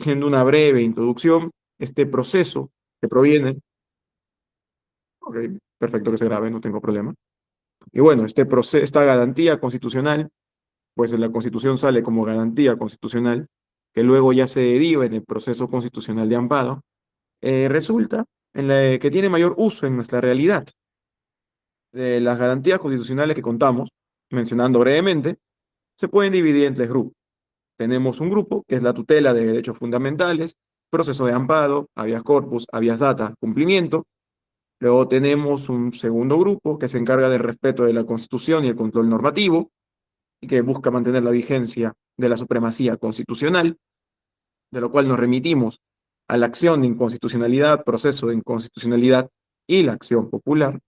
Haciendo una breve introducción, este proceso que proviene, ok, perfecto que se grabe, no tengo problema. Y bueno, este proceso, esta garantía constitucional, pues en la Constitución sale como garantía constitucional, que luego ya se deriva en el proceso constitucional de amparo, resulta en la que tiene mayor uso en nuestra realidad. De las garantías constitucionales que contamos, mencionando brevemente, se pueden dividir en tres grupos. Tenemos un grupo que es la tutela de derechos fundamentales, proceso de amparo, habeas corpus, habeas data, cumplimiento. Luego tenemos un segundo grupo que se encarga del respeto de la Constitución y el control normativo y que busca mantener la vigencia de la supremacía constitucional, de lo cual nos remitimos a la acción de inconstitucionalidad, proceso de inconstitucionalidad y la acción popular.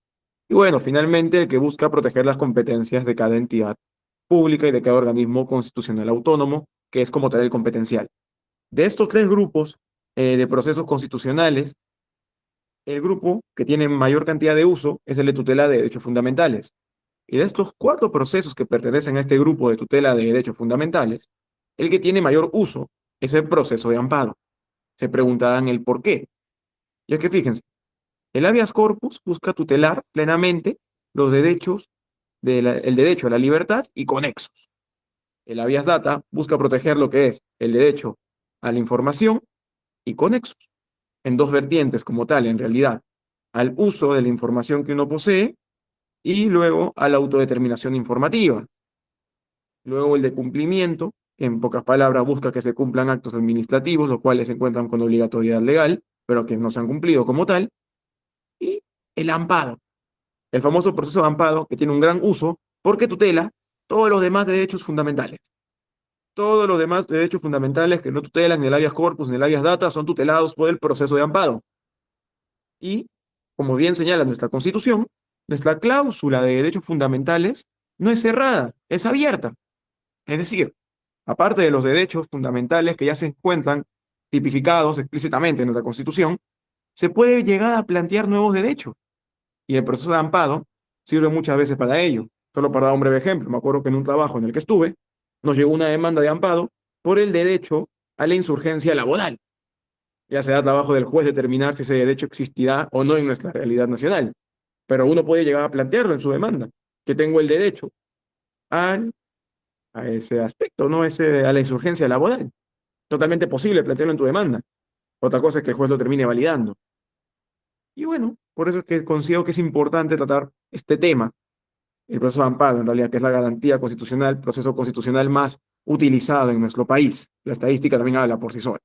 Y bueno, finalmente el que busca proteger las competencias de cada entidad pública y de cada organismo constitucional autónomo, que es como tal el competencial. De estos tres grupos de procesos constitucionales, el grupo que tiene mayor cantidad de uso es el de tutela de derechos fundamentales. Y de estos cuatro procesos que pertenecen a este grupo de tutela de derechos fundamentales, el que tiene mayor uso es el proceso de amparo. Se preguntarán el por qué. Y es que fíjense, el habeas corpus busca tutelar plenamente los derechos el derecho a la libertad y conexos. El habeas data busca proteger lo que es el derecho a la información y conexos, en dos vertientes como tal, en realidad, al uso de la información que uno posee y luego a la autodeterminación informativa. Luego el de cumplimiento, que en pocas palabras busca que se cumplan actos administrativos, los cuales se encuentran con obligatoriedad legal, pero que no se han cumplido como tal. Y el amparo, el famoso proceso de amparo, que tiene un gran uso porque tutela todos los demás derechos fundamentales. Todos los demás derechos fundamentales que no tutelan ni el habeas corpus ni el habeas data son tutelados por el proceso de amparo. Y, como bien señala nuestra Constitución, nuestra cláusula de derechos fundamentales no es cerrada, es abierta. Es decir, aparte de los derechos fundamentales que ya se encuentran tipificados explícitamente en nuestra Constitución, se puede llegar a plantear nuevos derechos. Y el proceso de amparo sirve muchas veces para ello. Solo para dar un breve ejemplo, me acuerdo que en un trabajo en el que estuve, nos llegó una demanda de amparo por el derecho a la insurgencia laboral. Ya será trabajo del juez determinar si ese derecho existirá o no en nuestra realidad nacional. Pero uno puede llegar a plantearlo en su demanda, que tengo el derecho al, a ese aspecto, ¿no? A la insurgencia laboral. Totalmente posible plantearlo en tu demanda. Otra cosa es que el juez lo termine validando. Y bueno, por eso es que considero que es importante tratar este tema, el proceso de amparo, en realidad, que es la garantía constitucional, proceso constitucional más utilizado en nuestro país. La estadística también habla por sí sola.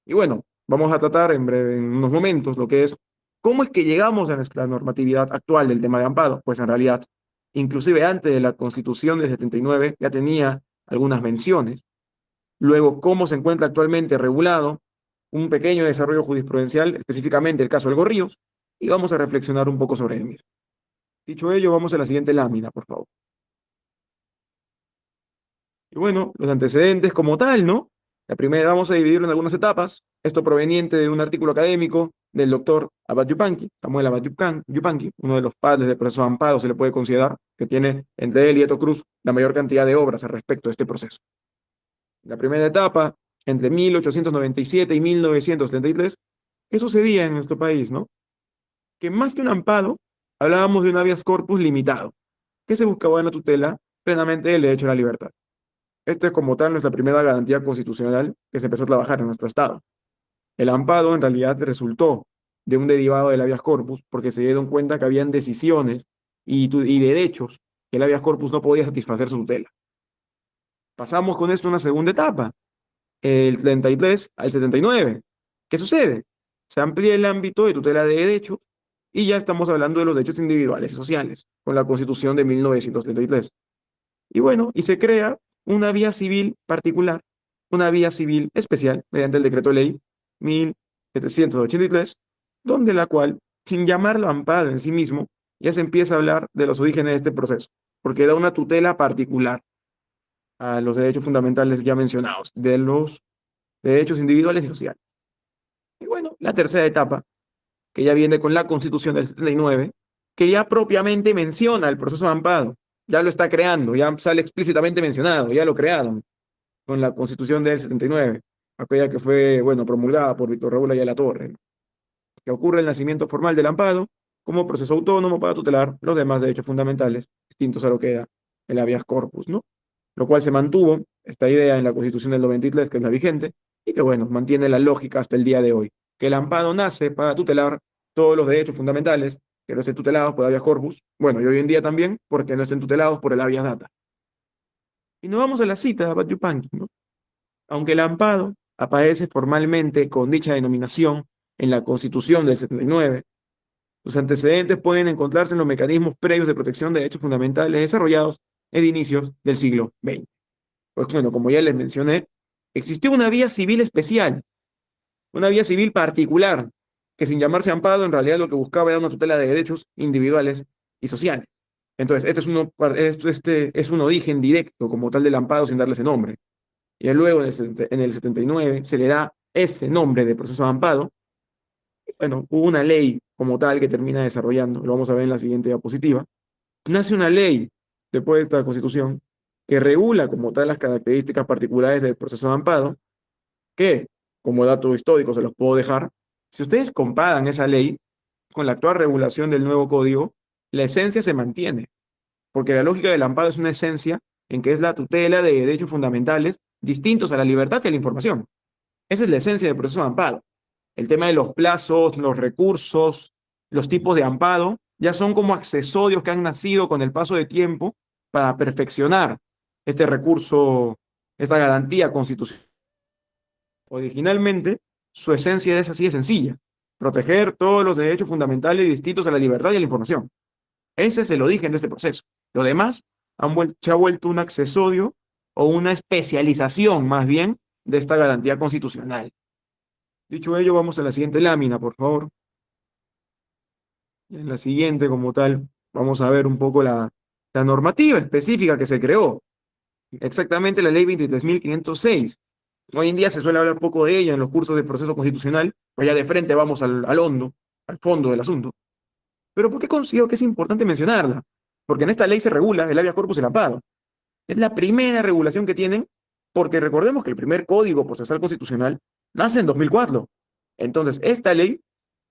Y bueno, vamos a tratar en breve, en unos momentos, lo que es cómo es que llegamos a nuestra normatividad actual del tema de amparo. Pues en realidad, inclusive antes de la Constitución del 79 ya tenía algunas menciones. Luego, cómo se encuentra actualmente regulado, un pequeño desarrollo jurisprudencial, específicamente el caso del Gorríos, y vamos a reflexionar un poco sobre él mismo. Dicho ello, vamos a la siguiente lámina, por favor. Y bueno, los antecedentes como tal, ¿no? La primera vamos a dividirlo en algunas etapas. Esto proveniente de un artículo académico del doctor Abad Yupanqui, Samuel Abad Yupanqui, uno de los padres del proceso de amparo, se le puede considerar, que tiene entre él y Eto Cruz la mayor cantidad de obras al respecto de este proceso. La primera etapa, entre 1897 y 1933, ¿qué sucedía en nuestro país, no? Que más que un amparo, hablábamos de un habeas corpus limitado, que se buscaba en la tutela plenamente del derecho a la libertad. Esta es como tal nuestra primera garantía constitucional que se empezó a trabajar en nuestro Estado. El amparo en realidad resultó de un derivado del habeas corpus porque se dieron cuenta que habían decisiones y derechos que el habeas corpus no podía satisfacer su tutela. Pasamos con esto a una segunda etapa, el 33 al 79. ¿Qué sucede? Se amplía el ámbito de tutela de derechos y ya estamos hablando de los derechos individuales y sociales con la Constitución de 1933. Y bueno, y se crea una vía civil particular, una vía civil especial, mediante el decreto ley 1783, donde la cual, sin llamarlo amparo en sí mismo, ya se empieza a hablar de los orígenes de este proceso, porque da una tutela particular a los derechos fundamentales ya mencionados, de los derechos individuales y sociales. Y bueno, la tercera etapa, que ya viene con la Constitución del 79, que ya propiamente menciona el proceso de amparo, ya lo está creando, ya sale explícitamente mencionado, ya lo crearon con la Constitución del 79. aquella que fue, bueno, promulgada por Víctor Raúl Ayala Torre, ¿no? Que ocurre el nacimiento formal del amparo como proceso autónomo para tutelar los demás derechos fundamentales distintos a lo que era el habeas corpus, ¿no? Lo cual se mantuvo, esta idea en la Constitución del 93, que es la vigente, y que, bueno, mantiene la lógica hasta el día de hoy, que el amparo nace para tutelar todos los derechos fundamentales que no estén tutelados por habeas corpus, bueno, y hoy en día también porque no estén tutelados por el habeas data. Y nos vamos a la cita de Abad Yupanqui, ¿no? Aunque el amparo aparece formalmente con dicha denominación en la Constitución del 79, sus antecedentes pueden encontrarse en los mecanismos previos de protección de derechos fundamentales desarrollados en inicios del siglo XX. Pues bueno, como ya les mencioné, existió una vía civil especial, una vía civil particular, que sin llamarse amparo en realidad lo que buscaba era una tutela de derechos individuales y sociales. Entonces, este es un origen directo como tal del amparo sin darle ese nombre. Y luego en el 79 se le da ese nombre de proceso de amparo. Bueno, hubo una ley como tal que termina desarrollando, lo vamos a ver en la siguiente diapositiva. Nace una ley después de esta constitución que regula como tal las características particulares del proceso de amparo, que como dato histórico se los puedo dejar. Si ustedes comparan esa ley con la actual regulación del nuevo código, la esencia se mantiene, porque la lógica del amparo es una esencia en que es la tutela de derechos fundamentales distintos a la libertad y a la información. Esa es la esencia del proceso de amparo. El tema de los plazos, los recursos, los tipos de amparo, ya son como accesorios que han nacido con el paso de tiempo para perfeccionar este recurso, esta garantía constitucional. Originalmente, su esencia es así de sencilla: proteger todos los derechos fundamentales distintos a la libertad y a la información. Ese es el origen de este proceso. Lo demás se ha vuelto un accesorio o una especialización, más bien, de esta garantía constitucional. Dicho ello, vamos a la siguiente lámina, por favor. Y en la siguiente, como tal, vamos a ver un poco la normativa específica que se creó. Exactamente la ley 23.506. Hoy en día se suele hablar poco de ella en los cursos de proceso constitucional, pues ya de frente vamos al hondo, al fondo del asunto. Pero ¿por qué considero que es importante mencionarla? Porque en esta ley se regula el habeas corpus y el amparo. Es la primera regulación que tienen, porque recordemos que el primer Código Procesal Constitucional nace en 2004. Entonces, esta ley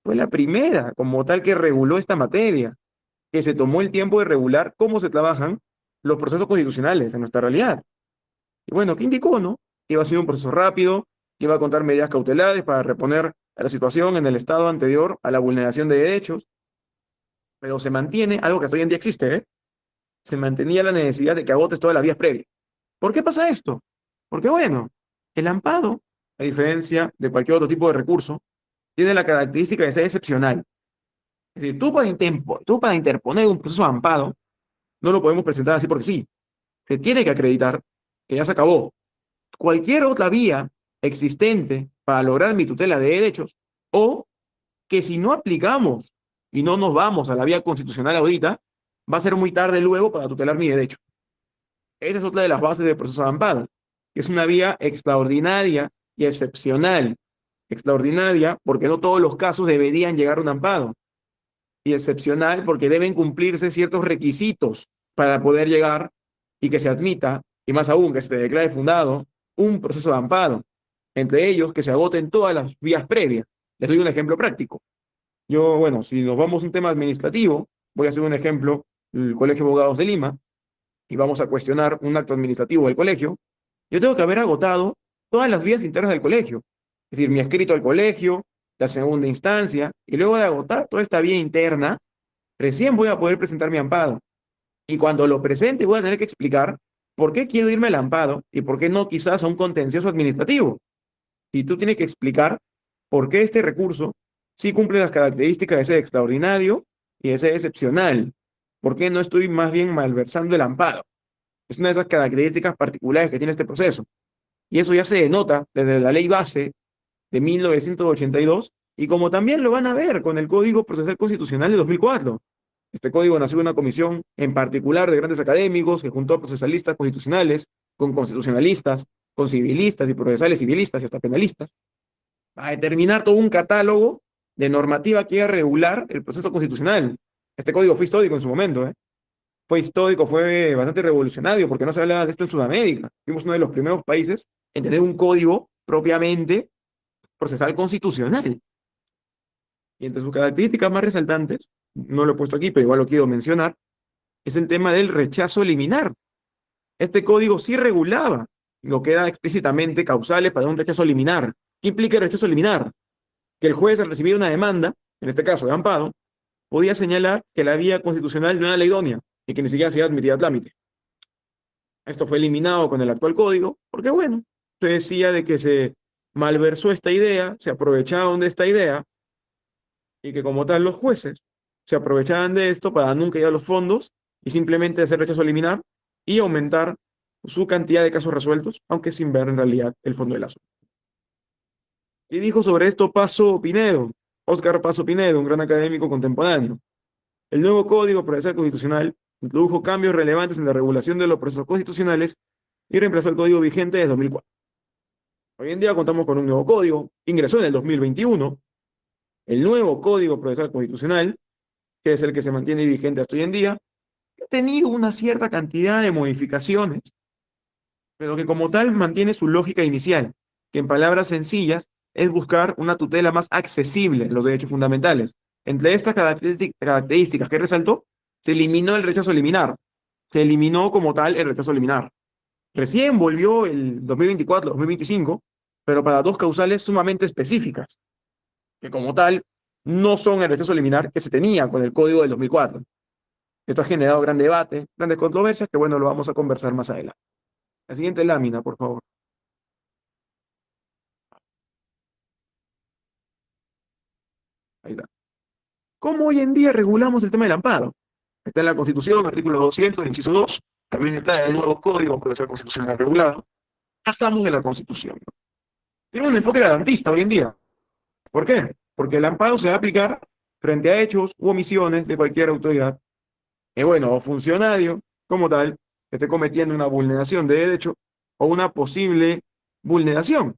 fue la primera como tal que reguló esta materia, que se tomó el tiempo de regular cómo se trabajan los procesos constitucionales en nuestra realidad. Y bueno, ¿qué indicó, no? Que iba a ser un proceso rápido, que iba a contar medidas cautelares para reponer a la situación en el estado anterior a la vulneración de derechos, pero se mantiene algo que hasta hoy en día existe, ¿eh? Se mantenía la necesidad de que agotes todas las vías previas. ¿Por qué pasa esto? Porque bueno, el amparo, a diferencia de cualquier otro tipo de recurso, tiene la característica de ser excepcional. Es decir, tú para interponer un proceso de amparo, no lo podemos presentar así porque sí. Se tiene que acreditar que ya se acabó. Cualquier otra vía existente para lograr mi tutela de derechos, o que si no aplicamos y no nos vamos a la vía constitucional ahorita, va a ser muy tarde luego para tutelar mi derecho. Esa es otra de las bases del proceso de amparo, que es una vía extraordinaria y excepcional. Extraordinaria porque no todos los casos deberían llegar a un amparo, y excepcional porque deben cumplirse ciertos requisitos para poder llegar y que se admita, y más aún que se declare fundado, un proceso de amparo. Entre ellos, que se agoten todas las vías previas. Les doy un ejemplo práctico. Yo, bueno, si nos vamos a un tema administrativo, voy a hacer un ejemplo, el Colegio de Abogados de Lima, y vamos a cuestionar un acto administrativo del colegio. Yo tengo que haber agotado todas las vías internas del colegio, es decir, mi escrito al colegio, la segunda instancia, y luego de agotar toda esta vía interna, recién voy a poder presentar mi amparo. Y cuando lo presente voy a tener que explicar por qué quiero irme al amparo y por qué no quizás a un contencioso administrativo. Y tú tienes que explicar por qué este recurso sí cumple las características de ser extraordinario y de ser excepcional. ¿Por qué no estoy más bien malversando el amparo? Es una de esas características particulares que tiene este proceso. Y eso ya se denota desde la ley base de 1982 y como también lo van a ver con el Código Procesal Constitucional de 2004. Este código nació de una comisión en particular de grandes académicos que juntó a procesalistas constitucionales con constitucionalistas, con civilistas y procesales civilistas y hasta penalistas, a determinar todo un catálogo de normativa que iba a regular el proceso constitucional. Este código fue histórico en su momento, ¿eh? Fue histórico, fue bastante revolucionario, porque no se hablaba de esto en Sudamérica. Fuimos uno de los primeros países en tener un código propiamente procesal constitucional. Y entre sus características más resaltantes, no lo he puesto aquí, pero igual lo quiero mencionar, es el tema del rechazo liminar. Este código sí regulaba lo que era explícitamente causales para un rechazo liminar. ¿Qué implica el rechazo liminar? Que el juez, al recibir una demanda, en este caso de amparo, podía señalar que la vía constitucional no era la idónea y que ni siquiera se admitida a trámite. Esto fue eliminado con el actual código, porque bueno, se decía de que se malversó esta idea, se aprovecharon de esta idea, y que como tal los jueces se aprovechaban de esto para nunca ir a los fondos y simplemente hacer rechazo liminar y aumentar su cantidad de casos resueltos, aunque sin ver en realidad el fondo del asunto. Y dijo sobre esto Paso Pinedo, Óscar Paso Pinedo, un gran académico contemporáneo. El nuevo Código Procesal Constitucional introdujo cambios relevantes en la regulación de los procesos constitucionales y reemplazó el código vigente desde 2004. Hoy en día contamos con un nuevo código, ingresó en el 2021, el nuevo Código Procesal Constitucional, que es el que se mantiene vigente hasta hoy en día, ha tenido una cierta cantidad de modificaciones, pero que como tal mantiene su lógica inicial, que en palabras sencillas es buscar una tutela más accesible en los derechos fundamentales. Entre estas características que resaltó, se eliminó el rechazo liminar, se eliminó como tal el rechazo liminar. Recién volvió el 2024-2025, pero para dos causales sumamente específicas, que como tal no son el rechazo liminar que se tenía con el código del 2004. Esto ha generado gran debate, grandes controversias, que bueno, lo vamos a conversar más adelante. La siguiente lámina, por favor. Ahí está. ¿Cómo hoy en día regulamos el tema del amparo? Está en la Constitución, artículo 200, inciso 2. También está en el nuevo Código Procesal Constitucional regulado. Ya estamos en la Constitución. Tiene un enfoque garantista hoy en día. ¿Por qué? Porque el amparo se va a aplicar frente a hechos u omisiones de cualquier autoridad. Y bueno, o funcionario, como tal, que esté cometiendo una vulneración de derecho o una posible vulneración.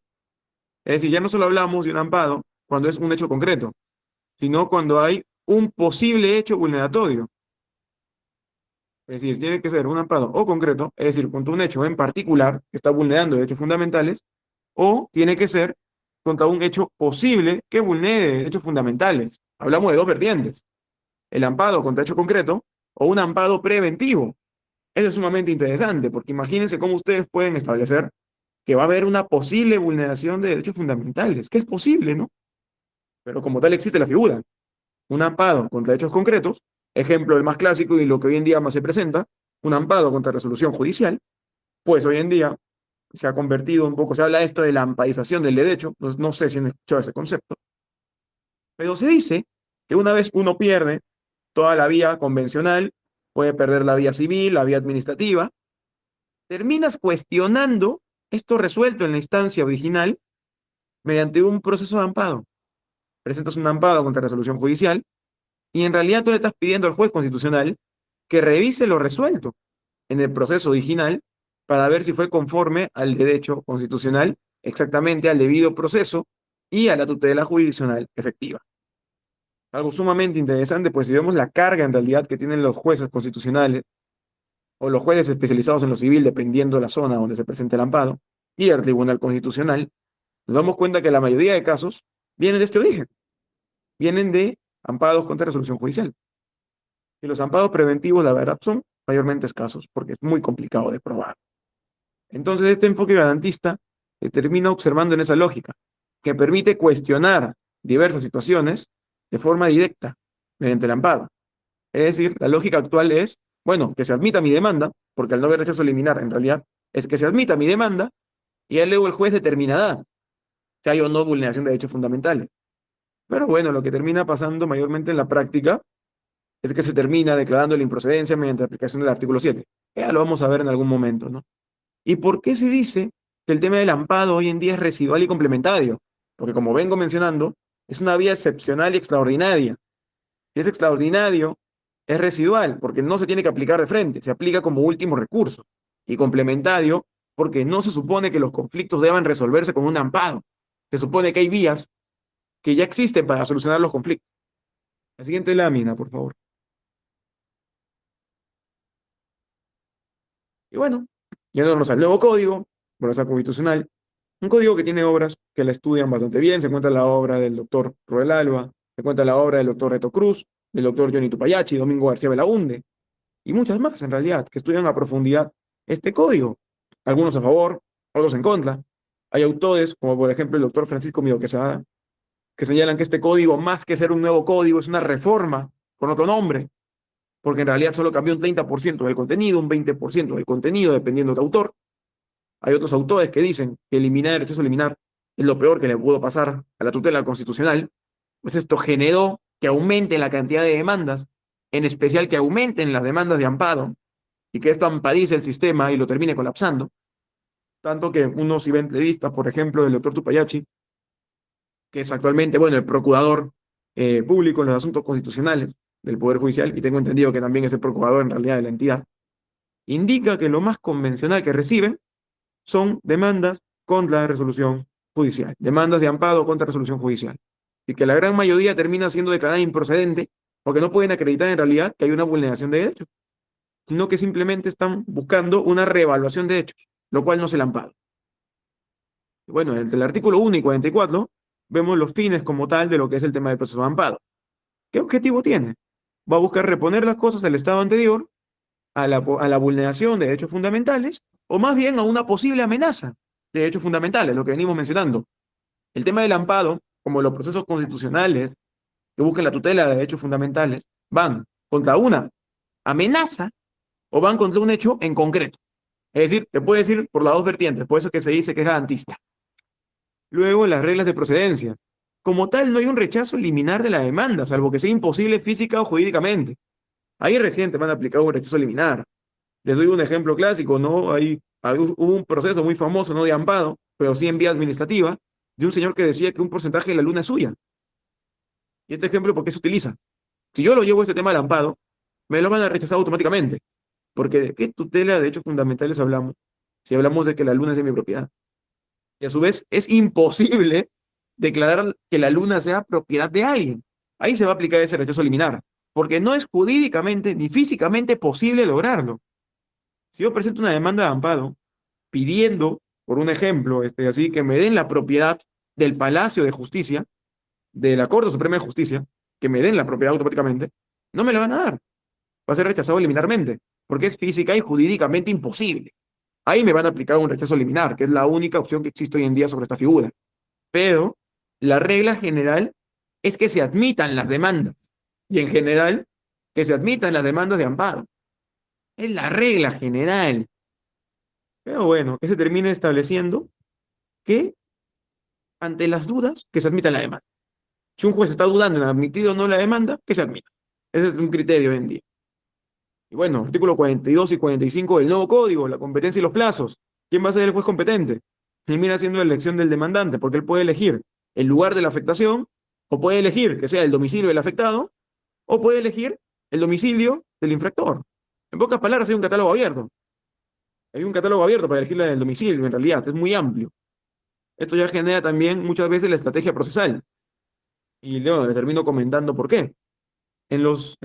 Es decir, ya no solo hablamos de un amparo cuando es un hecho concreto, sino cuando hay un posible hecho vulneratorio. Es decir, tiene que ser un amparo o concreto, es decir, contra un hecho en particular que está vulnerando derechos fundamentales, o tiene que ser contra un hecho posible que vulnere derechos fundamentales. Hablamos de dos vertientes, el amparo contra hecho concreto o un amparo preventivo. Eso es sumamente interesante, porque imagínense cómo ustedes pueden establecer que va a haber una posible vulneración de derechos fundamentales, que es posible, ¿no? Pero como tal existe la figura, un amparo contra hechos concretos, ejemplo el más clásico y lo que hoy en día más se presenta, un amparo contra resolución judicial, pues hoy en día se ha convertido un poco, se habla esto de la amparización del derecho, pues no sé si han escuchado ese concepto, pero se dice que una vez uno pierde toda la vía convencional, puede perder la vía civil, la vía administrativa, terminas cuestionando esto resuelto en la instancia original mediante un proceso de amparo. Presentas un amparo contra resolución judicial y en realidad tú le estás pidiendo al juez constitucional que revise lo resuelto en el proceso original para ver si fue conforme al derecho constitucional, exactamente al debido proceso y a la tutela jurisdiccional efectiva. Algo sumamente interesante, pues si vemos la carga en realidad que tienen los jueces constitucionales o los jueces especializados en lo civil, dependiendo de la zona donde se presente el amparo, y el Tribunal Constitucional, nos damos cuenta que la mayoría de casos vienen de este origen, vienen de amparos contra resolución judicial. Y los amparos preventivos, la verdad, son mayormente escasos, porque es muy complicado de probar. Entonces, este enfoque garantista se termina observando en esa lógica, que permite cuestionar diversas situaciones de forma directa, mediante el amparo. Es decir, la lógica actual es, bueno, que se admita mi demanda, porque al no haber rechazo liminar, en realidad, es que se admita mi demanda, y ya luego el juez determinará si hay o no vulneración de derechos fundamentales. Pero bueno, lo que termina pasando mayormente en la práctica es que se termina declarando la improcedencia mediante aplicación del artículo 7. Ya lo vamos a ver en algún momento, ¿no? ¿Y por qué se dice que el tema del amparo hoy en día es residual y complementario? Porque como vengo mencionando, es una vía excepcional y extraordinaria. Si es extraordinario, es residual, porque no se tiene que aplicar de frente, se aplica como último recurso. Y complementario, porque no se supone que los conflictos deban resolverse con un amparo. Se supone que hay vías que ya existen para solucionar los conflictos. La siguiente lámina, por favor. Y bueno, yéndonos al nuevo código, procesal constitucional, Un código que tiene obras que la estudian bastante bien. Se encuentra la obra del doctor Roel Alba, se encuentra la obra del doctor Reto Cruz, del doctor Johnny Tupayachi, Domingo García Belaunde, y muchas más en realidad, que estudian a profundidad este código. Algunos a favor, otros en contra. Hay autores, como por ejemplo el doctor Francisco Mido Quesada, que señalan que este código, más que ser un nuevo código, es una reforma con otro nombre, porque en realidad solo cambió un 30% del contenido, un 20% del contenido, dependiendo del autor. Hay otros autores que dicen que eliminar el rechazo eliminar es lo peor que le pudo pasar a la tutela constitucional, pues esto generó que aumente la cantidad de demandas, en especial que aumenten las demandas de amparo, y que esto amparice el sistema y lo termine colapsando. Tanto que uno si ve entrevistas, por ejemplo, del doctor Tupayachi, que es actualmente, bueno, el procurador público en los asuntos constitucionales del Poder Judicial, y tengo entendido que también es el procurador en realidad de la entidad, indica que lo más convencional que reciben son demandas contra la resolución judicial, demandas de amparo contra resolución judicial, y que la gran mayoría termina siendo declarada improcedente porque no pueden acreditar en realidad que hay una vulneración de derechos, sino que simplemente están buscando una reevaluación de derechos, lo cual no es el amparo. Bueno, en el artículo 1 y 44 vemos los fines como tal de lo que es el tema del proceso de amparo. ¿Qué objetivo tiene? Va a buscar reponer las cosas al estado anterior, a la vulneración de derechos fundamentales, o más bien a una posible amenaza de derechos fundamentales, lo que venimos mencionando. El tema del amparo, como los procesos constitucionales que buscan la tutela de derechos fundamentales, van contra una amenaza o van contra un hecho en concreto. Es decir, te puede decir por las dos vertientes, por eso que se dice que es garantista. Luego, las reglas de procedencia. Como tal, no hay un rechazo liminar de la demanda, salvo que sea imposible física o jurídicamente. Ahí recién te van a aplicar un rechazo liminar. Les doy un ejemplo clásico, ¿no? Hubo un proceso muy famoso, no de amparo, pero sí en vía administrativa, de un señor que decía que un porcentaje de la luna es suya. Y este ejemplo, ¿por qué se utiliza? Si yo lo llevo este tema del amparo, me lo van a rechazar automáticamente. Porque ¿de qué tutela de derechos fundamentales hablamos? Si hablamos de que la luna es de mi propiedad. Y a su vez, es imposible declarar que la luna sea propiedad de alguien. Ahí se va a aplicar ese rechazo liminar, porque no es jurídicamente ni físicamente posible lograrlo. Si yo presento una demanda de amparo pidiendo, por un ejemplo, así, que me den la propiedad del Palacio de Justicia, de la Corte Suprema de Justicia, que me den la propiedad automáticamente, no me la van a dar. Va a ser rechazado liminarmente, porque es física y jurídicamente imposible. Ahí me van a aplicar un rechazo liminar, que es la única opción que existe hoy en día sobre esta figura. Pero la regla general es que se admitan las demandas, y en general, que se admitan las demandas de amparo. Es la regla general. Pero bueno, que se termine estableciendo que ante las dudas, que se admita la demanda. Si un juez está dudando en admitir o no la demanda, que se admita. Ese es un criterio hoy en día. Y bueno, artículo 42 y 45 del nuevo código, la competencia y los plazos. ¿Quién va a ser el juez competente? Termina siendo la elección del demandante, porque él puede elegir el lugar de la afectación, o puede elegir que sea el domicilio del afectado, o puede elegir el domicilio del infractor. En pocas palabras, hay un catálogo abierto. Hay un catálogo abierto para elegir el domicilio, en realidad, es muy amplio. Esto ya genera también muchas veces la estrategia procesal. Y luego les termino comentando por qué. En los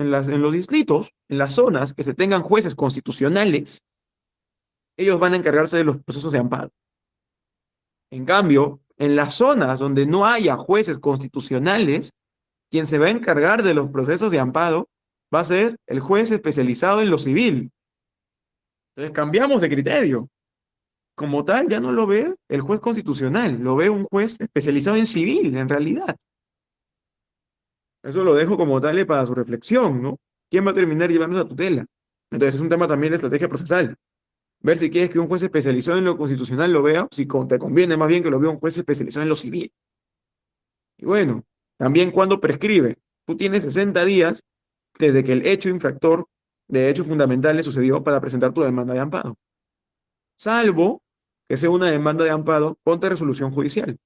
distritos, en las zonas que se tengan jueces constitucionales, ellos van a encargarse de los procesos de amparo. En cambio, en las zonas donde no haya jueces constitucionales, quien se va a encargar de los procesos de amparo va a ser el juez especializado en lo civil. Entonces cambiamos de criterio. Como tal, ya no lo ve el juez constitucional, lo ve un juez especializado en civil, en realidad. Eso lo dejo como tal para su reflexión, ¿no? ¿Quién va a terminar llevando esa tutela? Entonces es un tema también de estrategia procesal. Ver si quieres que un juez especializado en lo constitucional lo vea, si te conviene más bien que lo vea un juez especializado en lo civil. Y bueno, también cuando prescribe, tú tienes 60 días desde que el hecho infractor de hechos fundamentales sucedió para presentar tu demanda de amparo. Salvo que sea una demanda de amparo contra resolución judicial,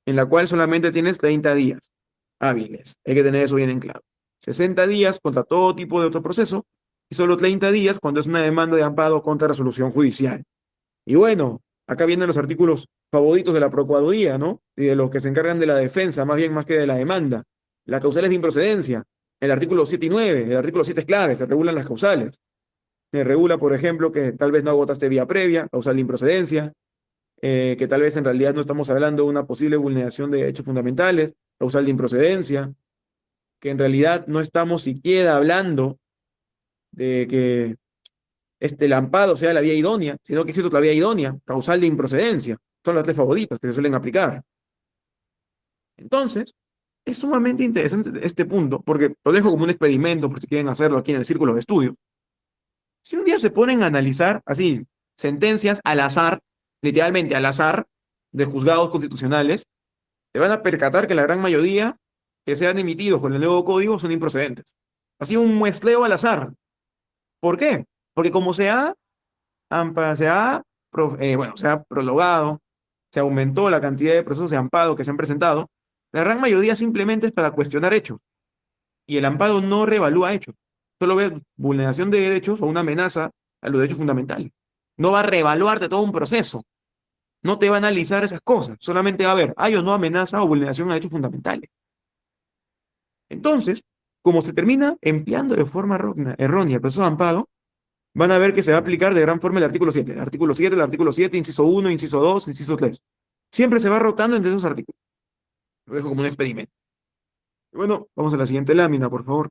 en la cual solamente tienes 30 días hábiles. Hay que tener eso bien en claro. 60 días contra todo tipo de otro proceso y solo 30 días cuando es una demanda de amparo contra resolución judicial. Y bueno, acá vienen los artículos favoritos de la Procuraduría, ¿no? Y de los que se encargan de la defensa, más bien más que de la demanda. Las causales de improcedencia, el artículo 7 y 9, el artículo 7 es clave, se regulan las causales. Se regula, por ejemplo, que tal vez no agotaste vía previa, causal de improcedencia. que tal vez en realidad no estamos hablando de una posible vulneración de derechos fundamentales, causal de improcedencia, que en realidad no estamos siquiera hablando de que este lampado sea la vía idónea, sino que existe otra vía idónea, causal de improcedencia. Son las tres favoritas que se suelen aplicar. Entonces, es sumamente interesante este punto, porque lo dejo como un experimento por si quieren hacerlo aquí en el círculo de estudio. Si un día se ponen a analizar así sentencias al azar, literalmente al azar, de juzgados constitucionales, se van a percatar que la gran mayoría que se han emitido con el nuevo código son improcedentes. Así un muestreo al azar. ¿Por qué? Porque como se ha prolongado, se aumentó la cantidad de procesos de amparo que se han presentado, la gran mayoría simplemente es para cuestionar hechos. Y el amparo no revalúa hechos. Solo ve vulneración de derechos o una amenaza a los derechos fundamentales. No va a reevaluarte todo un proceso. No te va a analizar esas cosas. Solamente va a ver, hay o no amenaza o vulneración a derechos fundamentales. Entonces, como se termina empleando de forma errónea el proceso de amparo, van a ver que se va a aplicar de gran forma el artículo 7. El artículo 7, inciso 1, inciso 2, inciso 3. Siempre se va rotando entre esos artículos. Lo dejo como un experimento. Y bueno, vamos a la siguiente lámina, por favor.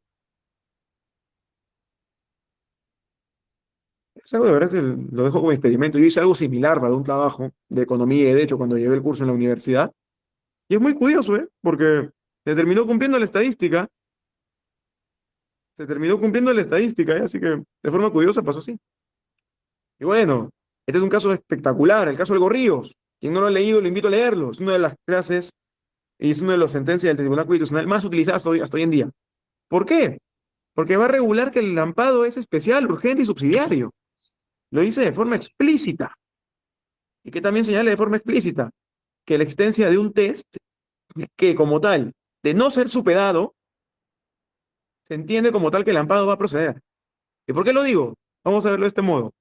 Es algo de verdad que lo dejo como experimento. Yo hice algo similar para un trabajo de economía y de derecho cuando llevé el curso en la universidad. Y es muy curioso, ¿eh? Porque se terminó cumpliendo la estadística. Se terminó cumpliendo la estadística, ¿eh? Así que de forma curiosa pasó así. Y bueno, este es un caso espectacular, el caso del Gorríos. Quien no lo ha leído, lo invito a leerlo. Es una de las clases y es una de las sentencias del Tribunal Constitucional más utilizadas hasta hoy en día. ¿Por qué? Porque va a regular que el amparo es especial, urgente y subsidiario. Lo dice de forma explícita. Y que también señala de forma explícita que la existencia de un test que como tal, de no ser superado, se entiende como tal que el amparo va a proceder. ¿Y por qué lo digo? Vamos a verlo de este modo.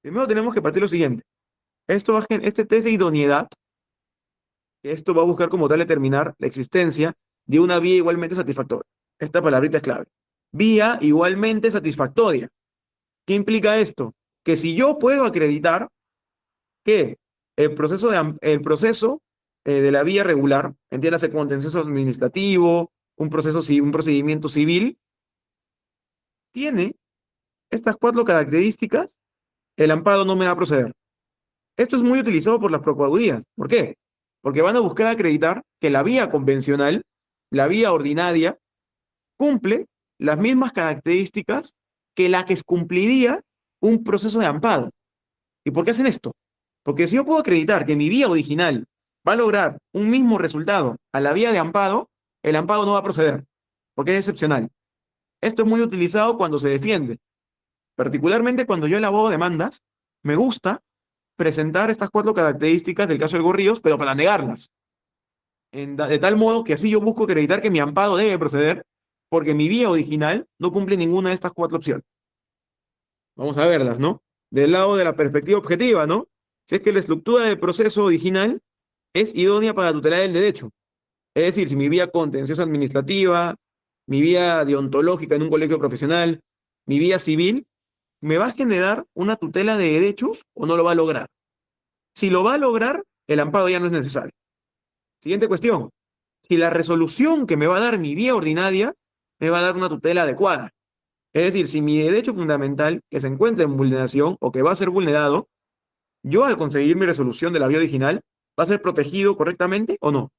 Primero tenemos que partir lo siguiente. Este test de idoneidad, esto va a buscar como tal determinar la existencia de una vía igualmente satisfactoria. Esta palabrita es clave. Vía igualmente satisfactoria. ¿Qué implica esto? Que si yo puedo acreditar que el proceso de la vía regular, entiéndase contencioso administrativo, un procedimiento civil, tiene estas cuatro características, el amparo no me va a proceder. Esto es muy utilizado por las procuradurías. ¿Por qué? Porque van a buscar acreditar que la vía convencional, la vía ordinaria, cumple las mismas características que la que cumpliría un proceso de amparo. ¿Y por qué hacen esto? Porque si yo puedo acreditar que mi vía original va a lograr un mismo resultado a la vía de amparo, el amparo no va a proceder, porque es excepcional. Esto es muy utilizado cuando se defiende. Particularmente cuando yo elaboro demandas, me gusta presentar estas cuatro características del caso del Gorríos, pero para negarlas. De tal modo que así yo busco acreditar que mi amparo debe proceder, porque mi vía original no cumple ninguna de estas cuatro opciones. Vamos a verlas, ¿no? Del lado de la perspectiva objetiva, ¿no? Si es que la estructura del proceso original es idónea para tutelar el derecho. Es decir, si mi vía contenciosa administrativa, mi vía deontológica en un colegio profesional, mi vía civil, ¿me va a generar una tutela de derechos o no lo va a lograr? Si lo va a lograr, el amparo ya no es necesario. Siguiente cuestión. Si la resolución que me va a dar mi vía ordinaria me va a dar una tutela adecuada. Es decir, si mi derecho fundamental que se encuentra en vulneración o que va a ser vulnerado, yo al conseguir mi resolución de la vía original, ¿va a ser protegido correctamente o no?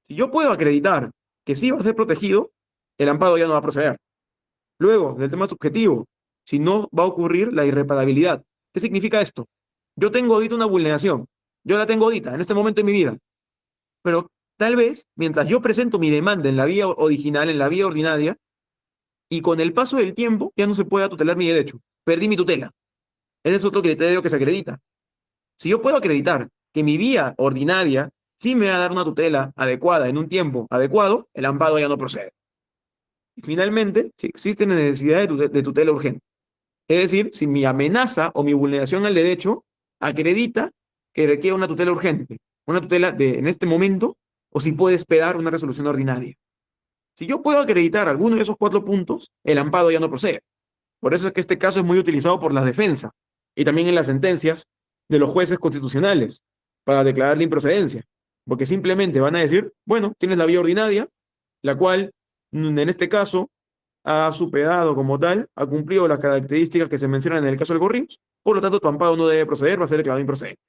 Si yo puedo acreditar que sí va a ser protegido, el amparo ya no va a proceder. Luego, del tema subjetivo, si no va a ocurrir la irreparabilidad. ¿Qué significa esto? Yo tengo ahorita una vulneración. Yo la tengo ahorita, en este momento de mi vida. Pero tal vez, mientras yo presento mi demanda en la vía original, en la vía ordinaria, y con el paso del tiempo ya no se pueda tutelar mi derecho. Perdí mi tutela. Ese es otro criterio que se acredita. Si yo puedo acreditar que mi vía ordinaria sí me va a dar una tutela adecuada en un tiempo adecuado, el amparo ya no procede. Y finalmente, si existe necesidad de tutela urgente. Es decir, si mi amenaza o mi vulneración al derecho acredita que requiere una tutela urgente, una tutela en este momento, o si puede esperar una resolución ordinaria. Si yo puedo acreditar alguno de esos cuatro puntos, el amparo ya no procede. Por eso es que este caso es muy utilizado por la defensa y también en las sentencias de los jueces constitucionales para declarar la improcedencia, porque simplemente van a decir, bueno, tienes la vía ordinaria, la cual en este caso ha superado como tal, ha cumplido las características que se mencionan en el caso del Gorrios, por lo tanto tu amparo no debe proceder, va a ser declarado improcedente.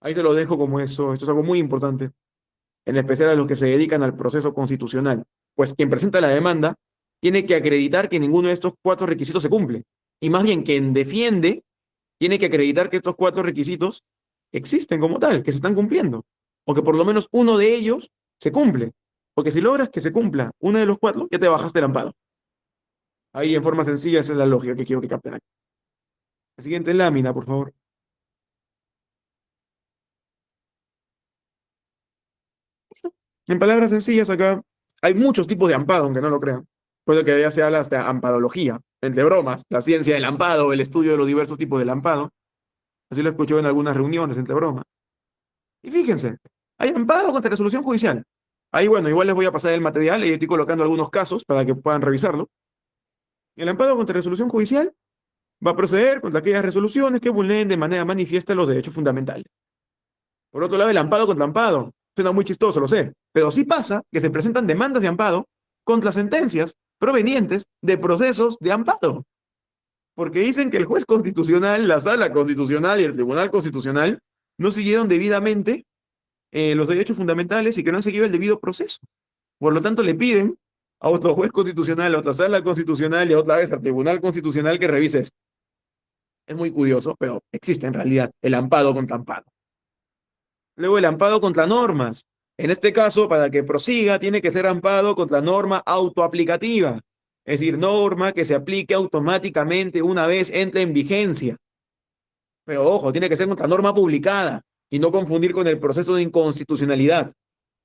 Ahí se lo dejo como eso, esto es algo muy importante, en especial a los que se dedican al proceso constitucional, pues quien presenta la demanda tiene que acreditar que ninguno de estos cuatro requisitos se cumple, y más bien quien defiende tiene que acreditar que estos cuatro requisitos existen como tal, que se están cumpliendo, o que por lo menos uno de ellos se cumple, porque si logras que se cumpla uno de los cuatro, ya te bajaste el amparo. Ahí en forma sencilla esa es la lógica que quiero que capten aquí. La siguiente lámina, por favor. En palabras sencillas acá, hay muchos tipos de amparo, aunque no lo crean. Puede que ya se habla hasta amparología, entre bromas, la ciencia del amparo, el estudio de los diversos tipos del amparo. Así lo escuché en algunas reuniones, entre bromas. Y fíjense, hay amparo contra resolución judicial. Ahí, bueno, igual les voy a pasar el material y estoy colocando algunos casos para que puedan revisarlo. El amparo contra resolución judicial va a proceder contra aquellas resoluciones que vulneren de manera manifiesta los derechos fundamentales. Por otro lado, el amparo contra amparo. Suena muy chistoso, lo sé, pero sí pasa que se presentan demandas de amparo contra sentencias provenientes de procesos de amparo. Porque dicen que el juez constitucional, la sala constitucional y el tribunal constitucional no siguieron debidamente los derechos fundamentales y que no han seguido el debido proceso. Por lo tanto, le piden a otro juez constitucional, a otra sala constitucional y otra vez al tribunal constitucional que revise esto. Es muy curioso, pero existe en realidad el amparo contra amparo. Luego el amparo contra normas. En este caso, para que prosiga, tiene que ser amparo contra norma autoaplicativa, es decir, norma que se aplique automáticamente una vez entre en vigencia. Pero ojo, tiene que ser contra norma publicada y no confundir con el proceso de inconstitucionalidad,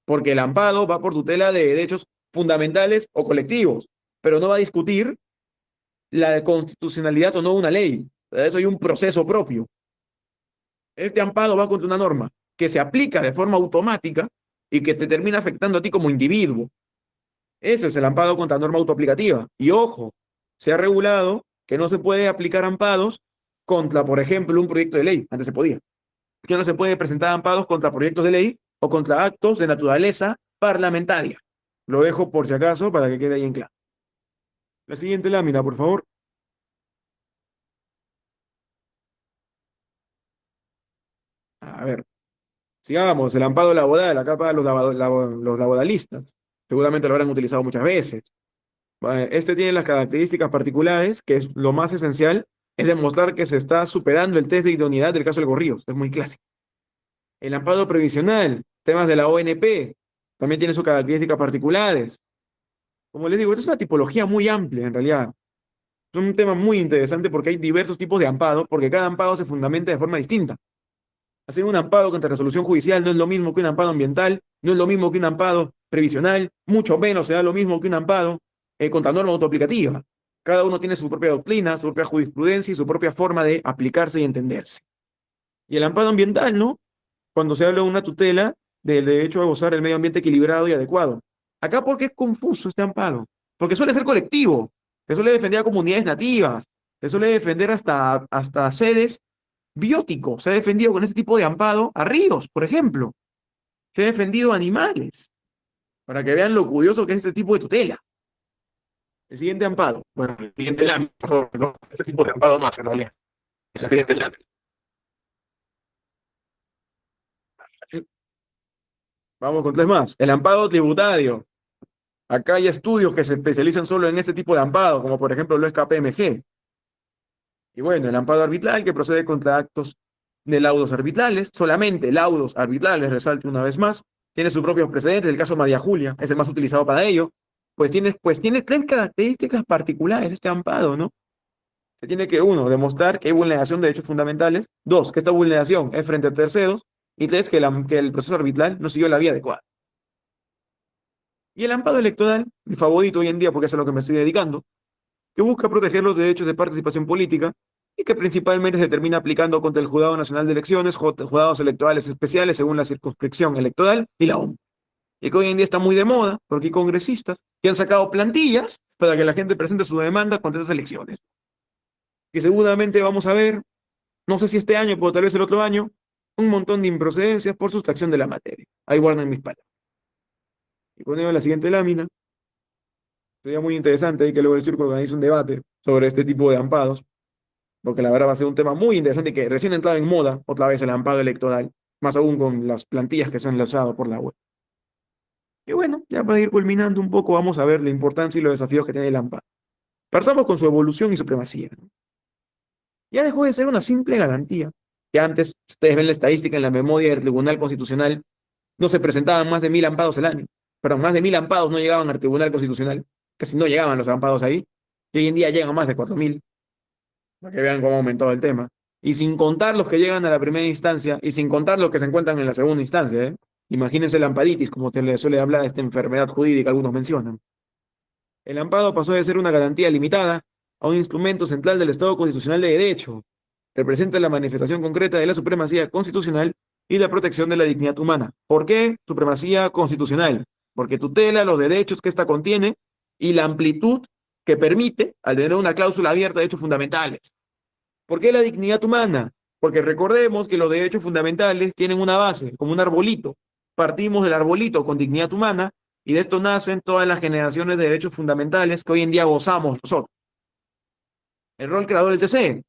porque el amparo va por tutela de derechos fundamentales o colectivos, pero no va a discutir la constitucionalidad o no de una ley. Para eso hay un proceso propio. Este amparo va contra una norma que se aplica de forma automática y que te termina afectando a ti como individuo. Ese es el amparo contra norma autoaplicativa. Y ojo, se ha regulado que no se puede aplicar amparos contra, por ejemplo, un proyecto de ley. Antes se podía. Que no se puede presentar amparos contra proyectos de ley o contra actos de naturaleza parlamentaria. Lo dejo por si acaso para que quede ahí en claro. La siguiente lámina, por favor. A ver, sigamos. El amparo laboral, acá para los laboralistas. Seguramente lo habrán utilizado muchas veces. Este tiene las características particulares, que es lo más esencial, es demostrar que se está superando el test de idoneidad del caso del Gorríos. Es muy clásico. El amparo previsional, temas de la ONP, también tiene sus características particulares. Como les digo, esto es una tipología muy amplia en realidad. Es un tema muy interesante porque hay diversos tipos de amparo, porque cada amparo se fundamenta de forma distinta. Hacer un amparo contra resolución judicial no es lo mismo que un amparo ambiental, no es lo mismo que un amparo previsional, mucho menos será lo mismo que un amparo contra norma autoaplicativa. Cada uno tiene su propia doctrina, su propia jurisprudencia y su propia forma de aplicarse y entenderse. Y el amparo ambiental, ¿no? Cuando se habla de una tutela del derecho a gozar del medio ambiente equilibrado y adecuado. Acá, ¿por qué es confuso este amparo? Porque suele ser colectivo, que suele defender a comunidades nativas, que suele defender hasta sedes bióticos. Se ha defendido con este tipo de amparo a ríos, por ejemplo. Se ha defendido a animales, para que vean lo curioso que es este tipo de tutela. El siguiente amparo. Bueno, el siguiente lámina, por favor, ¿no? Este tipo de amparo más, en realidad. El siguiente lámina. Vamos con tres más. El amparo tributario. Acá hay estudios que se especializan solo en este tipo de amparo, como por ejemplo lo es KPMG. Y bueno, el amparo arbitral que procede contra actos de laudos arbitrales, solamente laudos arbitrales, resalte una vez más, tiene sus propios precedentes, el caso María Julia es el más utilizado para ello, pues tiene tres características particulares este amparo, ¿no? Se tiene que, uno, demostrar que hay vulneración de derechos fundamentales, dos, que esta vulneración es frente a terceros, y tres, que el proceso arbitral no siguió la vía adecuada. Y el amparo electoral, mi favorito hoy en día porque es a lo que me estoy dedicando, que busca proteger los derechos de participación política y que principalmente se termina aplicando contra el Jurado Nacional de Elecciones, jurados electorales especiales según la circunscripción electoral y la OMP. Y que hoy en día está muy de moda porque hay congresistas que han sacado plantillas para que la gente presente su demanda contra esas elecciones. Que seguramente vamos a ver no sé si este año, pero tal vez el otro año, un montón de improcedencias por sustracción de la materia. Ahí guardan mis palabras. Y ponemos la siguiente lámina. Sería muy interesante ahí que luego el círculo organice un debate sobre este tipo de amparos, porque la verdad va a ser un tema muy interesante que recién ha entrado en moda otra vez el amparo electoral, más aún con las plantillas que se han lanzado por la web. Y bueno, ya para ir culminando un poco, vamos a ver la importancia y los desafíos que tiene el amparo. Partamos con su evolución y supremacía, ¿no? Ya dejó de ser una simple garantía, que antes, ustedes ven la estadística en la memoria del Tribunal Constitucional, no se presentaban más de 1000 amparos al año, perdón, más de 1000 amparos no llegaban al Tribunal Constitucional, casi no llegaban los amparos ahí, y hoy en día llegan más de 4000, para que vean cómo ha aumentado el tema. Y sin contar los que llegan a la primera instancia, y sin contar los que se encuentran en la segunda instancia, ¿eh? Imagínense la amparitis, como se le suele hablar de esta enfermedad jurídica, algunos mencionan. El amparo pasó de ser una garantía limitada a un instrumento central del Estado constitucional de derecho. Representa la manifestación concreta de la supremacía constitucional y la protección de la dignidad humana. ¿Por qué supremacía constitucional? Porque tutela los derechos que ésta contiene y la amplitud que permite al tener una cláusula abierta de derechos fundamentales. ¿Por qué la dignidad humana? Porque recordemos que los derechos fundamentales tienen una base, como un arbolito. Partimos del arbolito con dignidad humana y de esto nacen todas las generaciones de derechos fundamentales que hoy en día gozamos nosotros. El rol creador del TC,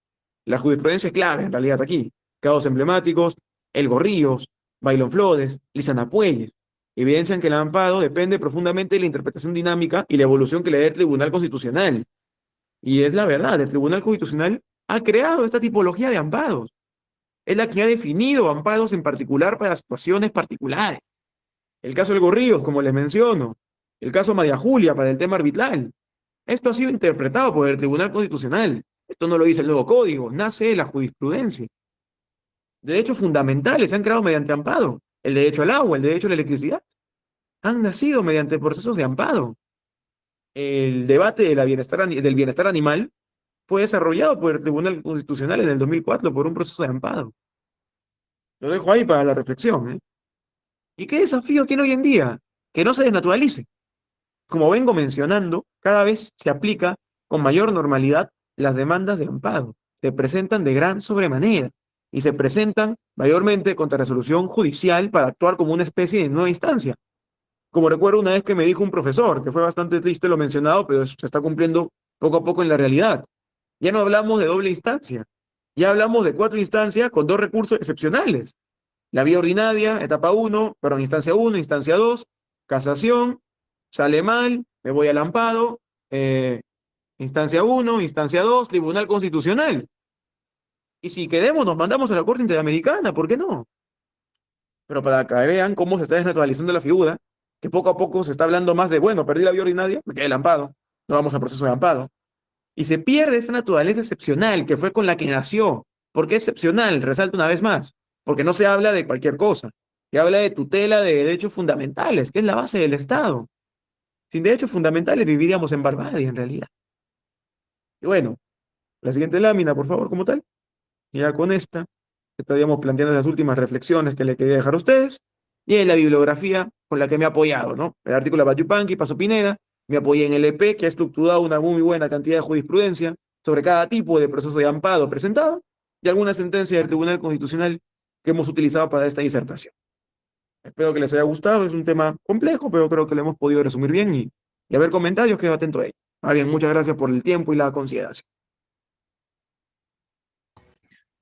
la jurisprudencia es clave en realidad aquí. Casos emblemáticos, El Gorríos, Bailón Flores, Lisana Puelles, evidencian que el amparo depende profundamente de la interpretación dinámica y la evolución que le dé el Tribunal Constitucional. Y es la verdad, el Tribunal Constitucional ha creado esta tipología de amparos. Es la que ha definido amparos en particular para situaciones particulares. El caso del Gorríos, como les menciono. El caso María Julia para el tema arbitral. Esto ha sido interpretado por el Tribunal Constitucional. Esto no lo dice el nuevo código, nace de la jurisprudencia. Derechos fundamentales se han creado mediante amparo. El derecho al agua, el derecho a la electricidad, han nacido mediante procesos de amparo. El debate de del bienestar animal fue desarrollado por el Tribunal Constitucional en el 2004 por un proceso de amparo. Lo dejo ahí para la reflexión, ¿eh? ¿Y qué desafío tiene hoy en día? Que no se desnaturalice. Como vengo mencionando, cada vez se aplica con mayor normalidad las demandas de amparo. Se presentan de gran sobremanera y se presentan mayormente contra resolución judicial para actuar como una especie de nueva instancia. Como recuerdo una vez que me dijo un profesor, que fue bastante triste lo mencionado, pero eso se está cumpliendo poco a poco en la realidad. Ya no hablamos de doble instancia, ya hablamos de 4 instancias con 2 recursos excepcionales. La vía ordinaria, etapa 1, perdón, instancia 1, instancia 2, casación, sale mal, me voy al amparo, instancia 1, instancia 2, Tribunal Constitucional. Y si queremos, nos mandamos a la Corte Interamericana, ¿por qué no? Pero para que vean cómo se está desnaturalizando la figura, que poco a poco se está hablando más de, bueno, perdí la vía ordinaria, me quedé el amparo, no vamos al proceso de amparo. Y se pierde esa naturaleza excepcional que fue con la que nació. ¿Por qué excepcional? Resalto una vez más. Porque no se habla de cualquier cosa. Se habla de tutela de derechos fundamentales, que es la base del Estado. Sin derechos fundamentales viviríamos en barbarie, en realidad. Y bueno, la siguiente lámina, por favor, como tal. Y ya con esta estaríamos planteando las últimas reflexiones que le quería dejar a ustedes. Y en la bibliografía con la que me he apoyado, ¿no? El artículo de Bayupanqui, Paso Pineda, me apoyé en el EP, que ha estructurado una muy buena cantidad de jurisprudencia sobre cada tipo de proceso de amparo presentado, y alguna sentencia del Tribunal Constitucional que hemos utilizado para esta disertación. Espero que les haya gustado, es un tema complejo, pero creo que lo hemos podido resumir bien y a ver comentarios, quedo atento a ello. Bien, muchas gracias por el tiempo y la consideración.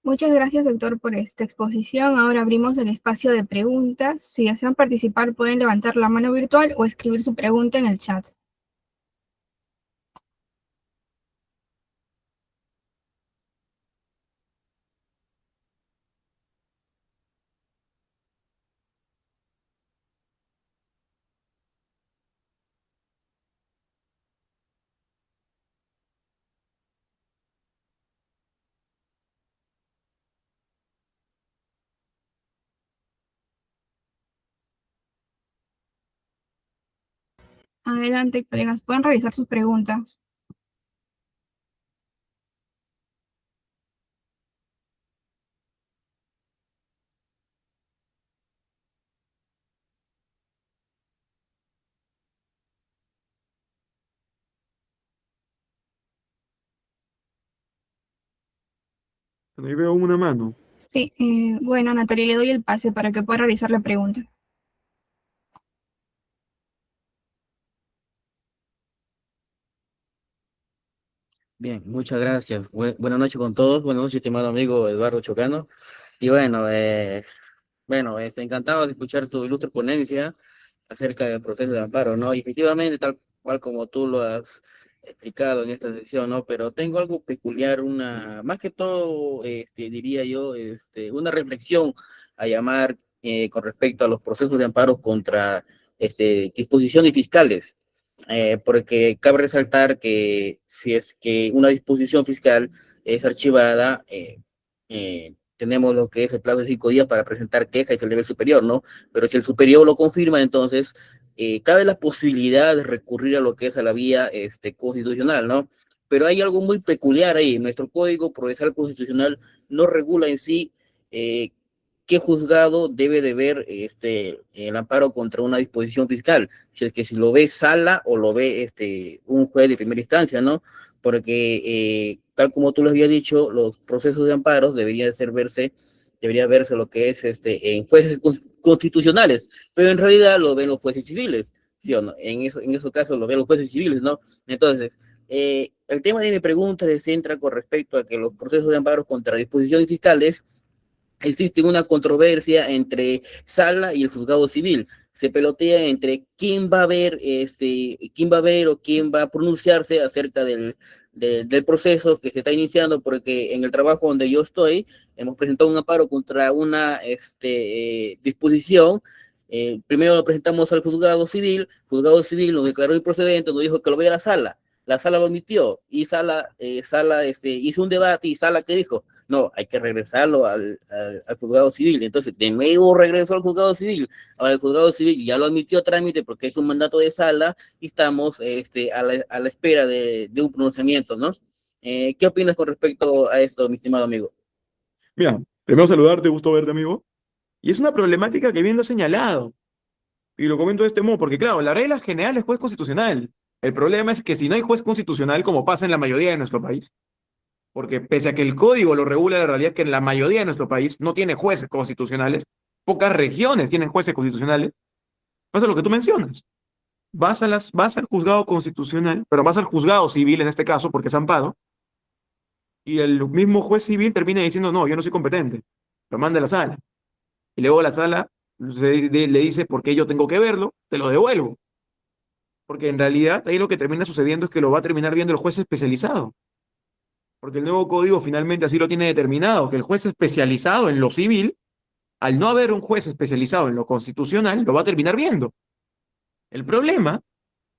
Muchas gracias, doctor, por esta exposición. Ahora abrimos el espacio de preguntas. Si desean participar, pueden levantar la mano virtual o escribir su pregunta en el chat. Adelante, colegas, pueden realizar sus preguntas. Bueno, ahí veo una mano. Sí, bueno, Natalia, le doy el pase para que pueda realizar la pregunta. Bien, muchas gracias. Buenas noches con todos. Buenas noches, estimado amigo Eduardo Chocano. Y bueno, encantado de escuchar tu ilustre ponencia acerca del proceso de amparo, ¿no? Y efectivamente, tal cual como tú lo has explicado en esta sesión, ¿no? Pero tengo algo peculiar, más que todo, diría yo, una reflexión a llamar con respecto a los procesos de amparo contra disposiciones fiscales. Porque cabe resaltar que si es que una disposición fiscal es archivada, tenemos lo que es el plazo de 5 días para presentar queja y el nivel superior, ¿no? Pero si el superior lo confirma, entonces cabe la posibilidad de recurrir a lo que es a la vía constitucional, ¿no? Pero hay algo muy peculiar ahí. Nuestro Código Procesal Constitucional no regula en sí eh, qué juzgado debe de ver el amparo contra una disposición fiscal, si es que si lo ve sala o lo ve un juez de primera instancia, ¿no? Porque tal como tú lo habías dicho, los procesos de amparos debería verse lo que es en jueces constitucionales, pero en realidad lo ven los jueces civiles, ¿sí o no? En esos casos lo ven los jueces civiles, ¿no? Entonces, el tema de mi pregunta se centra con respecto a que los procesos de amparos contra disposiciones fiscales existe una controversia entre Sala y el juzgado civil. Se pelotea entre quién va a ver o quién va a pronunciarse acerca del proceso que se está iniciando, porque en el trabajo donde yo estoy, hemos presentado un amparo contra una disposición. Primero lo presentamos al juzgado civil lo declaró improcedente, nos dijo que lo vea la sala lo omitió y sala hizo un debate y sala que dijo, no, hay que regresarlo al juzgado civil. Entonces, de nuevo regresó al juzgado civil. Ahora el juzgado civil ya lo admitió a trámite porque es un mandato de sala y estamos a la espera de un pronunciamiento, ¿no? ¿Qué opinas con respecto a esto, mi estimado amigo? Mira, primero saludarte, gusto verte, amigo. Y es una problemática que bien lo has señalado. Y lo comento de este modo, porque claro, la regla general es juez constitucional. El problema es que si no hay juez constitucional, como pasa en la mayoría de nuestro país, porque pese a que el código lo regula, la realidad es que en la mayoría de nuestro país no tiene jueces constitucionales, pocas regiones tienen jueces constitucionales, pasa lo que tú mencionas. Vas al juzgado constitucional, pero vas al juzgado civil en este caso, porque es amparo, y el mismo juez civil termina diciendo, no, yo no soy competente, lo manda a la sala. Y luego la sala le dice, ¿por qué yo tengo que verlo? Te lo devuelvo. Porque en realidad ahí lo que termina sucediendo es que lo va a terminar viendo el juez especializado. Porque el nuevo código finalmente así lo tiene determinado, que el juez especializado en lo civil, al no haber un juez especializado en lo constitucional, lo va a terminar viendo. El problema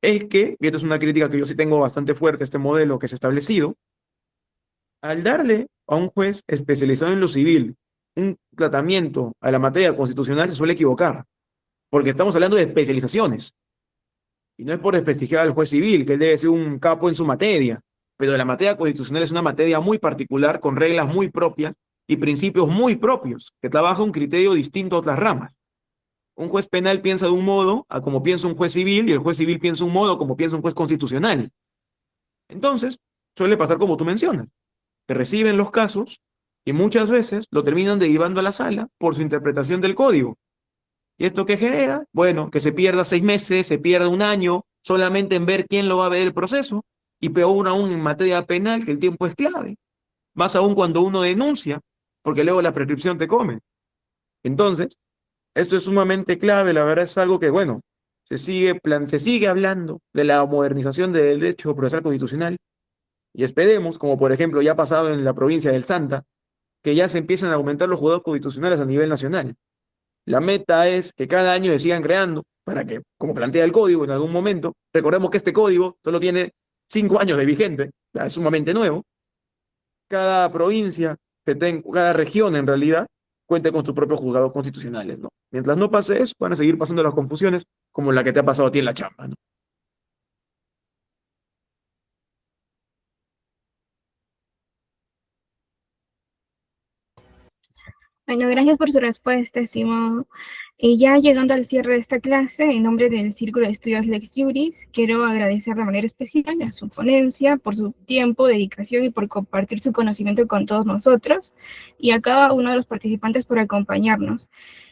es que, y esto es una crítica que yo sí tengo bastante fuerte a este modelo que se ha establecido, al darle a un juez especializado en lo civil un tratamiento a la materia constitucional, se suele equivocar, porque estamos hablando de especializaciones. Y no es por desprestigiar al juez civil, que él debe ser un capo en su materia, pero la materia constitucional es una materia muy particular, con reglas muy propias y principios muy propios, que trabaja un criterio distinto a otras ramas. Un juez penal piensa de un modo a como piensa un juez civil, y el juez civil piensa de un modo como piensa un juez constitucional. Entonces, suele pasar como tú mencionas, que reciben los casos y muchas veces lo terminan derivando a la sala por su interpretación del código. ¿Y esto qué genera? Bueno, que se pierda 6 meses, se pierda un año solamente en ver quién lo va a ver el proceso, y peor aún en materia penal, que el tiempo es clave, más aún cuando uno denuncia, porque luego la prescripción te come. Entonces, esto es sumamente clave, la verdad es algo que, bueno, se sigue hablando de la modernización del derecho procesal constitucional, y esperemos, como por ejemplo ya ha pasado en la provincia del Santa, que ya se empiezan a aumentar los juzgados constitucionales a nivel nacional. La meta es que cada año se sigan creando para que, como plantea el código en algún momento, recordemos que este código solo tiene 5 años de vigente, es sumamente nuevo, cada provincia, cada región en realidad, cuente con sus propios juzgados constitucionales, ¿no? Mientras no pase eso, van a seguir pasando las confusiones como la que te ha pasado a ti en la chamba, ¿no? Bueno, gracias por su respuesta, estimado. Y ya llegando al cierre de esta clase, en nombre del Círculo de Estudios Lex Juris, quiero agradecer de manera especial a su ponencia por su tiempo, dedicación y por compartir su conocimiento con todos nosotros, y a cada uno de los participantes por acompañarnos.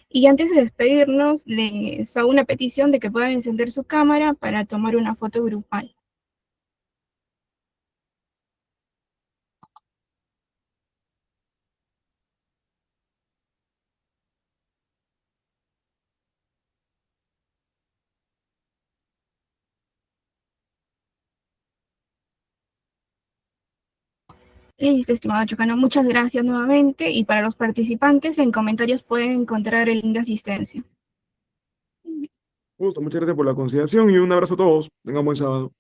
Y antes de despedirnos, les hago una petición de que puedan encender su cámara para tomar una foto grupal. Listo, estimado Chocano, muchas gracias nuevamente. Y para los participantes, en comentarios pueden encontrar el link de asistencia. Justo, muchas gracias por la consideración y un abrazo a todos. Tengan buen sábado.